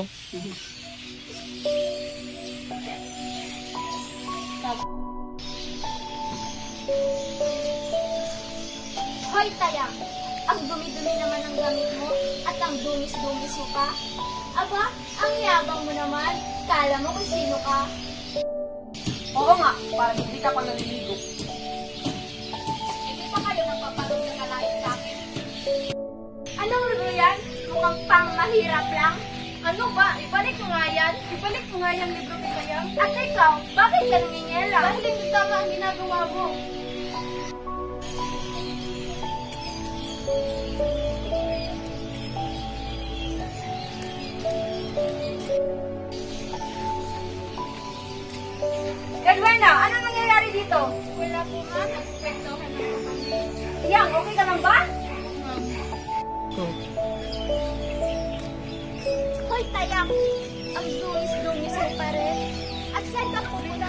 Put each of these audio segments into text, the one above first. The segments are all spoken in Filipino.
Hoy, Tayang! Ang dumi-dumi naman ang gamit mo at ang dumis-dumis mo pa. Aba, ang yabang mo naman. Kala mo kung sino ka. Oo nga, parang hindi ka pa naliligo. Hindi pa kayo nagpapalong na kalahit sa akin. Anong rulo yan? Mukhang pang mahirap lang. Ano ba? Ibalik mo nga yan. Ibalik mo nga yung libro ni Tayang. At ikaw, bakit ka nangingela? Dahil hindi tama ang ginagawa mo. Edwarna, anong nangyayari dito? Wala po nga, nagpektohan na po kami. Yang, okay ka lang ba? Hoy, Tayang! Ang dumis-dumis mo pa rin. At saan ka pupunta?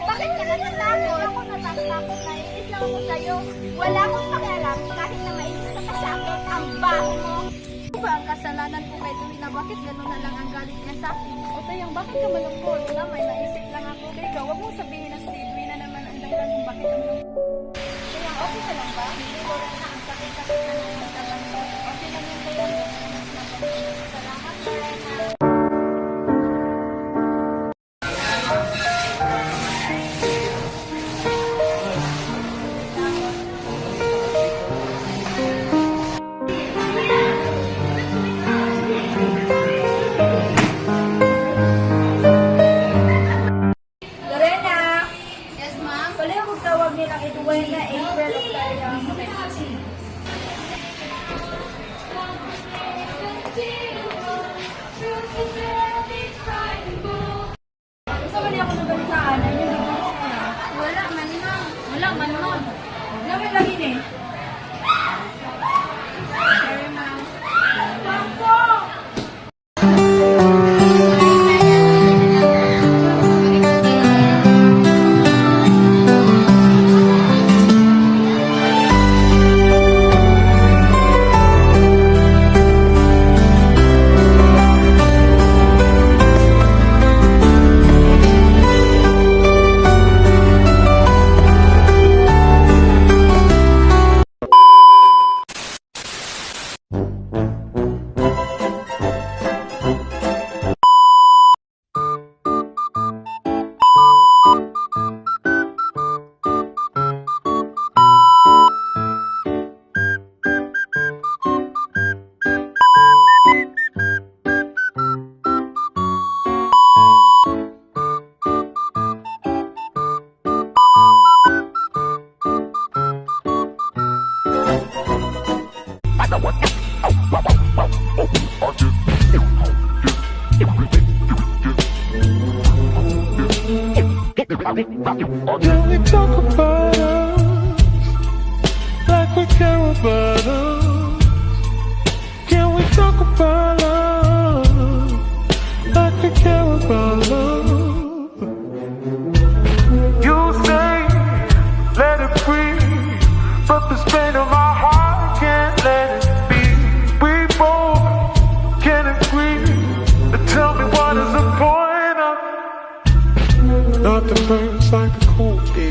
Bakit ka natatakot? Ako natatakot. Nainis lang ako sa'yo. Wala akong pakialam kahit na mainis ka pa sa akin. Ang baho mo. Ano ba ang kasalanan ko kay Edwina? Bakit gano'n na lang ang galit niya sa akin? O Tayang, bakit ka malungkot? Wala, may naisip lang ako. Ikaw, huwag mong sabihin na si Edwina naman ang dahilan kung bakit ka malungkot. Tayang, okay ka lang ba? Hindi ko rin na ang sakit-sakit na nangyayaman ko. Okay lang yung Tayang. Salamat, Lorena. Lorena! Yes, ma'am? Wala akong tawag nila kay Edwarna, April of Tayang. Gusto ba niya ako nabalitaan? Ay, yung divorce ko na. Wala man lang. Wala man lang. Namin lagi ni. Sorry, ma'am. Can we talk about us like we care about us? Can we talk about love like we care about love? You say let it breathe, but this pain of my heart can't let it be. We both can agree. Tell me what is the point of not the first like a cold day.